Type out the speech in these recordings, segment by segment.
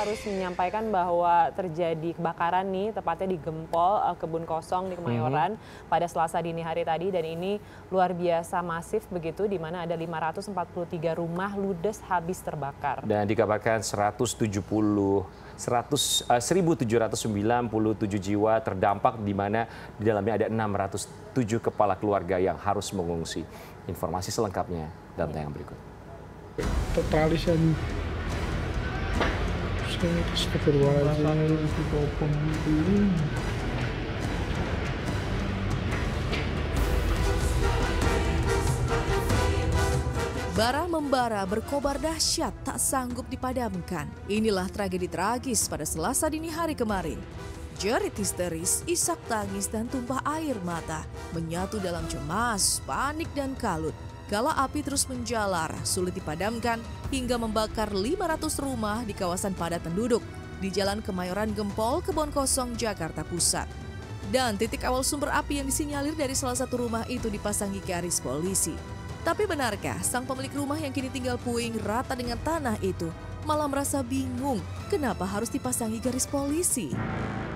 harus menyampaikan bahwa terjadi kebakaran nih, tepatnya di Gempol, Kebun Kosong di Kemayoran pada Selasa dini hari tadi, dan ini luar biasa masif begitu, di mana ada 543 rumah ludes habis terbakar. Dan dikabarkan 1.797 jiwa terdampak, di mana di dalamnya ada 607 kepala keluarga yang harus mengungsi. Informasi selengkapnya dalam tayangan berikut. Totalis bara membara berkobar dahsyat tak sanggup dipadamkan. Inilah tragedi tragis pada Selasa dini hari kemarin. Jerit histeris, isak tangis dan tumpah air mata menyatu dalam cemas, panik dan kalut. Kala api terus menjalar, sulit dipadamkan hingga membakar 500 rumah di kawasan padat penduduk di Jalan Kemayoran Gempol, Kebon Kosong, Jakarta Pusat. Dan titik awal sumber api yang disinyalir dari salah satu rumah itu dipasangi garis polisi. Tapi benarkah sang pemilik rumah yang kini tinggal puing rata dengan tanah itu malah merasa bingung kenapa harus dipasangi garis polisi?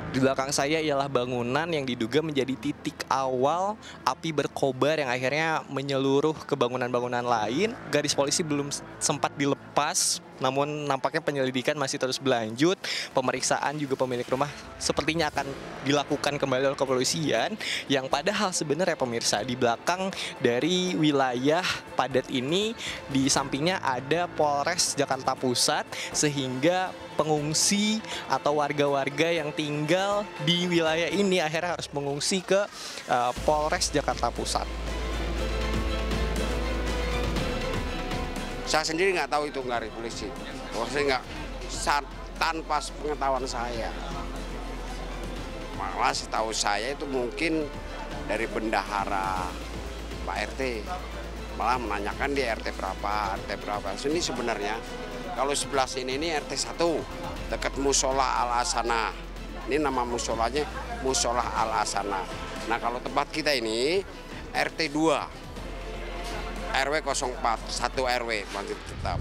Di belakang saya ialah bangunan yang diduga menjadi titik awal api berkobar yang akhirnya menyeluruh ke bangunan-bangunan lain. Garis polisi belum sempat dilepas, namun nampaknya penyelidikan masih terus berlanjut. Pemeriksaan juga pemilik rumah sepertinya akan dilakukan kembali oleh kepolisian, yang padahal sebenarnya pemirsa di belakang dari wilayah padat ini di sampingnya ada Polres Jakarta Pusat, sehingga pengungsi atau warga-warga yang tinggal di wilayah ini akhirnya harus mengungsi ke Polres Jakarta Pusat. Saya sendiri nggak tahu itu garis polisi. Saya nggak, tanpa pengetahuan saya. Malah setahu saya itu mungkin dari bendahara Pak RT. Malah menanyakan di RT berapa. Ini sebenarnya kalau sebelah sini ini RT 1 dekat Musola Al Asana. Ini nama musolanya Musola Al Asana. Nah kalau tempat kita ini RT 2. RW 04, 1 RW masih tetap.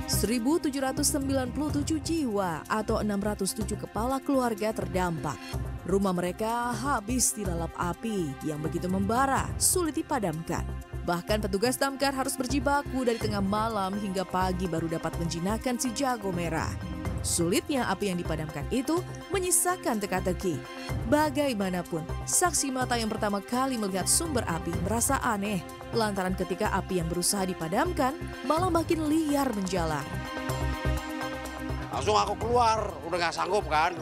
1.797 jiwa atau 607 kepala keluarga terdampak. Rumah mereka habis dilalap api yang begitu membara, sulit dipadamkan. Bahkan petugas damkar harus berjibaku dari tengah malam hingga pagi baru dapat menjinakkan si jago merah. Sulitnya api yang dipadamkan itu menyisakan teka-teki. Bagaimanapun, saksi mata yang pertama kali melihat sumber api merasa aneh lantaran ketika api yang berusaha dipadamkan malah makin liar menjalar. Langsung aku keluar, udah nggak sanggup kan.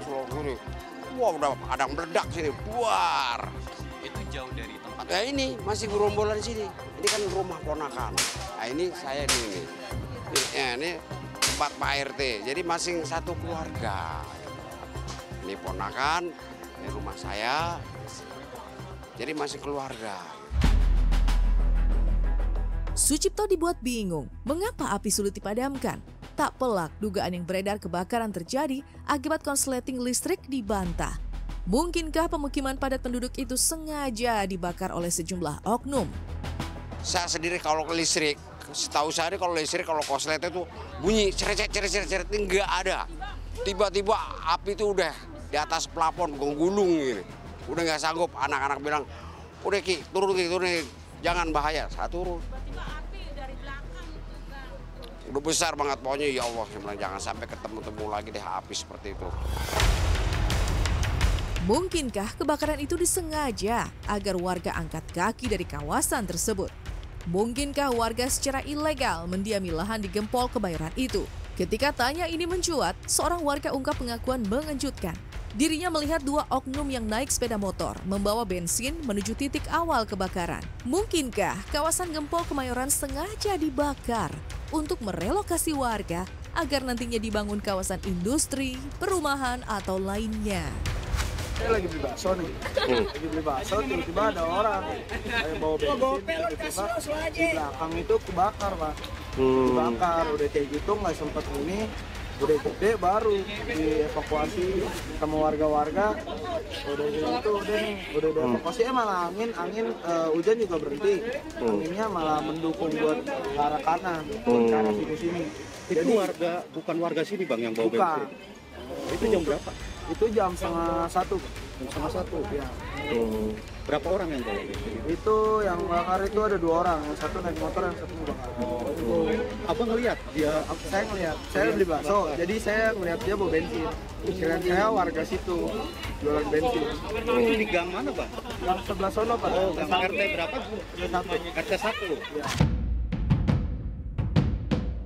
Wah udah ada meledak sini, buar. Itu jauh dari tempat. Ya ini masih gerombolan sini. Ini kan rumah ponakan. Nah ini saya di sini. Ini tempat Pak RT, jadi masing satu keluarga. Ini ponakan, ini rumah saya, jadi masih keluarga. Sucipto dibuat bingung, mengapa api sulit dipadamkan? Tak pelak dugaan yang beredar kebakaran terjadi akibat konsleting listrik dibantah. Mungkinkah pemukiman padat penduduk itu sengaja dibakar oleh sejumlah oknum? Saya sendiri kalau ke listrik, setahu saya kalau listrik, kalau konslet itu bunyi ceret nggak ada. Tiba-tiba api itu udah di atas plafon gulung gitu. Udah nggak sanggup, anak-anak bilang, udah Ki, turun Ki, jangan bahaya. Saya turun. Udah besar banget pokoknya, ya Allah, jangan sampai ketemu lagi deh api seperti itu. Mungkinkah kebakaran itu disengaja agar warga angkat kaki dari kawasan tersebut? Mungkinkah warga secara ilegal mendiami lahan di Gempol Kemayoran itu? Ketika tanya ini mencuat, seorang warga ungkap pengakuan mengejutkan. Dirinya melihat dua oknum yang naik sepeda motor membawa bensin menuju titik awal kebakaran. Mungkinkah kawasan Gempol Kemayoran sengaja dibakar untuk merelokasi warga agar nantinya dibangun kawasan industri, perumahan, atau lainnya? Saya lagi beli bakso nih, tiba-tiba ada orang yang bawa bensin, tiba-tiba di belakang itu kebakar Pak. Dibakar, udah kayak gitu nggak sempet ini, udah gede baru dievakuasi sama warga-warga. Udah gitu, udah dievakuasi, malah angin hujan juga berhenti. Anginnya malah mendukung buat ke arah kanan, ke arah sini. Itu warga, bukan warga sini Bang yang bawa bukan. bensin? Itu jam berapa? Itu jam setengah satu. Ya. Berapa orang yang bawa bensin? Itu yang bakar itu ada 2 orang, yang satu naik motor, yang satu bakar. Abang ngelihat dia? Saya ngeliat, saya beli bakso, jadi saya ngeliat dia bawa bensin. Kirain saya warga situ, jualan bensin. Itu di gang mana Bang? Yang sebelah sono Pak. Oh, gang RT berapa? RT 1.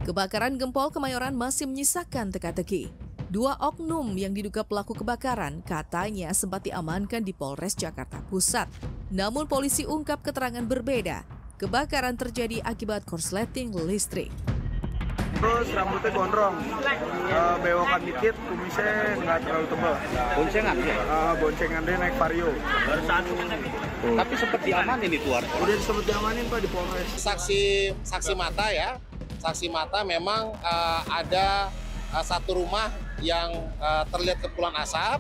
Kebakaran Gempol Kemayoran masih menyisakan teka-teki. 2 oknum yang diduga pelaku kebakaran katanya sempat diamankan di Polres Jakarta Pusat. Namun polisi ungkap keterangan berbeda. Kebakaran terjadi akibat korsleting listrik. Terus rambutnya gondrong, bewokan dikit, kumisnya nggak terlalu tebal. Boncengan ya? Boncengan dia naik Vario. Tapi sempat diamanin itu warga. Udah disebut diamanin Pak di Polres. Saksi mata ya, saksi mata memang ada satu rumah yang terlihat kepulan asap,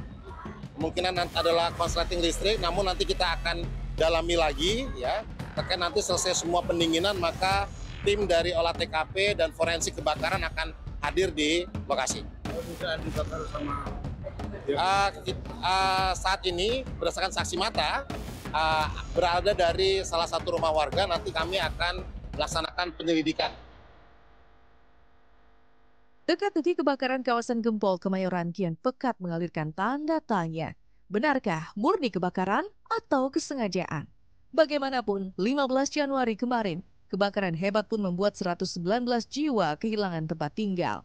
kemungkinan adalah korsleting listrik, namun nanti kita akan dalami lagi ya, terkait nanti selesai semua pendinginan maka tim dari olah TKP dan forensik kebakaran akan hadir di lokasi. Saat ini berdasarkan saksi mata berada dari salah satu rumah warga, nanti kami akan melaksanakan penyelidikan. Teka-teki kebakaran kawasan Gempol Kemayoran kian pekat mengalirkan tanda tanya. Benarkah murni kebakaran atau kesengajaan? Bagaimanapun, 15 Januari kemarin, kebakaran hebat pun membuat 119 jiwa kehilangan tempat tinggal.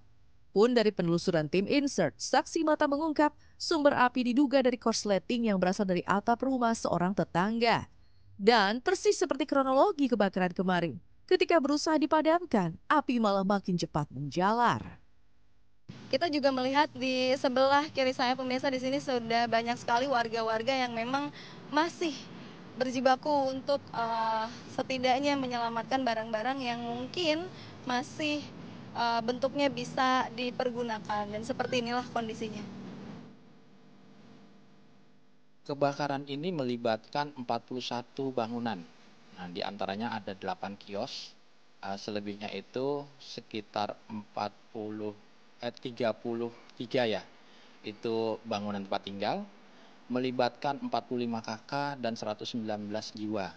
Pun dari penelusuran tim Insert, saksi mata mengungkap sumber api diduga dari korsleting yang berasal dari atap rumah seorang tetangga. Dan persis seperti kronologi kebakaran kemarin, ketika berusaha dipadamkan, api malah makin cepat menjalar. Kita juga melihat di sebelah kiri saya pemirsa di sini sudah banyak sekali warga-warga yang memang masih berjibaku untuk setidaknya menyelamatkan barang-barang yang mungkin masih bentuknya bisa dipergunakan, dan seperti inilah kondisinya. Kebakaran ini melibatkan 41 bangunan. Nah, di antaranya ada 8 kios, selebihnya itu sekitar 33 ya. Itu bangunan tempat tinggal, melibatkan 45 kakak dan 119 jiwa.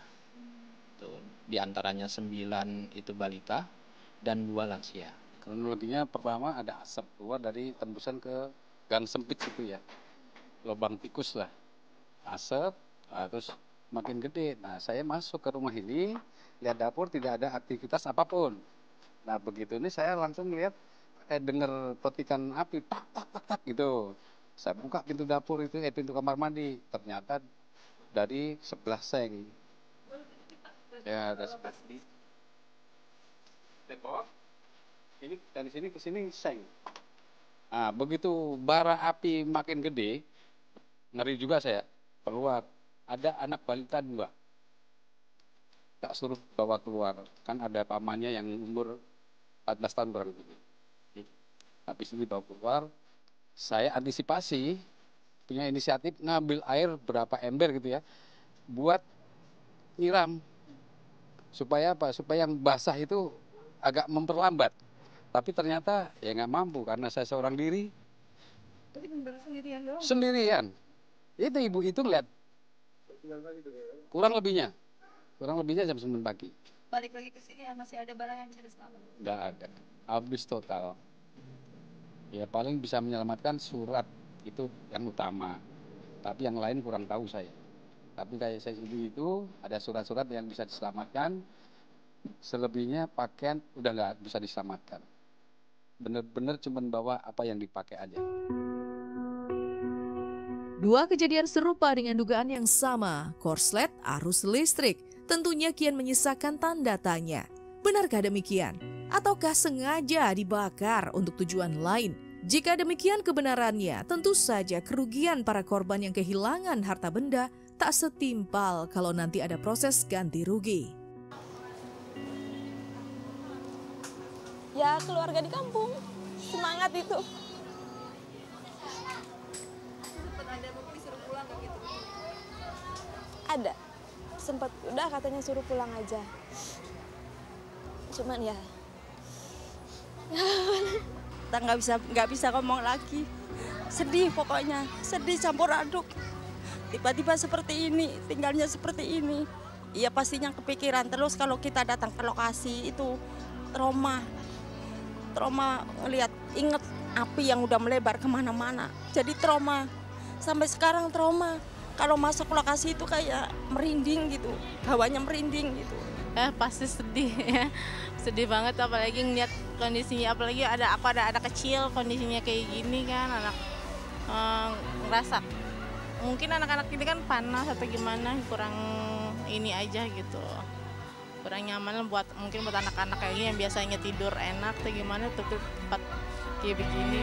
Tuh, di antaranya 9 itu balita dan 2 lansia. Kronologinya pertama ada asap keluar dari tembusan ke gang sempit situ ya, lubang tikus lah, asap, terus makin gede. Nah saya masuk ke rumah ini, lihat dapur tidak ada aktivitas apapun. Nah begitu ini saya langsung lihat dengar petikan api, tak tak tak tak gitu. Saya buka pintu dapur itu, pintu kamar mandi, ternyata dari sebelah seng. Ya dari sebelah sini. Tepok. Ini dari sini ke sini seng. Nah, begitu bara api makin gede, ngeri juga saya. Keluar, ada anak balita 2. Tak suruh bawa keluar, kan ada pamannya yang umur 14 tahun kurang lebih. Habis itu dibawa keluar, saya antisipasi, punya inisiatif ngambil air berapa ember gitu ya, buat nyiram. Supaya apa? Supaya yang basah itu agak memperlambat. Tapi ternyata ya nggak mampu karena saya seorang diri. Tapi sendirian doang? Sendirian. Itu ibu itu lihat. Kurang lebihnya jam 9 pagi. Balik lagi ke sini masih ada barang yang bisa diselamatkan? Nggak ada. Habis total. Ya paling bisa menyelamatkan surat itu yang utama. Tapi yang lain kurang tahu saya. Tapi kayak saya sendiri itu ada surat-surat yang bisa diselamatkan. Selebihnya pakaian udah nggak bisa diselamatkan. Bener-bener cuma bawa apa yang dipakai aja. 2 kejadian serupa dengan dugaan yang sama, korslet arus listrik, tentunya kian menyisakan tanda tanya. Benarkah demikian? Ataukah sengaja dibakar untuk tujuan lain? Jika demikian kebenarannya, tentu saja kerugian para korban yang kehilangan harta benda tak setimpal kalau nanti ada proses ganti rugi. Ya keluarga di kampung, semangat itu. Sempat ada mungkin disuruh pulang kayak gitu? Ada, sempat udah katanya suruh pulang aja. Cuman ya Kita nggak bisa ngomong lagi. Sedih pokoknya, sedih campur aduk. Tiba-tiba seperti ini, tinggalnya seperti ini. Iya pastinya kepikiran terus kalau kita datang ke lokasi itu trauma ngelihat, inget api yang udah melebar kemana-mana. Jadi trauma, sampai sekarang trauma. Kalau masuk lokasi itu kayak merinding gitu, hawanya merinding gitu. Pasti sedih ya, sedih banget apalagi ngeliat kondisinya, apalagi aku ada anak kecil kondisinya kayak gini kan, anak ngerasa mungkin anak-anak ini kan panas atau gimana, kurang ini aja gitu, kurang nyaman buat anak-anak kayak gini yang biasanya tidur enak atau gimana, tuh tempat kayak begini.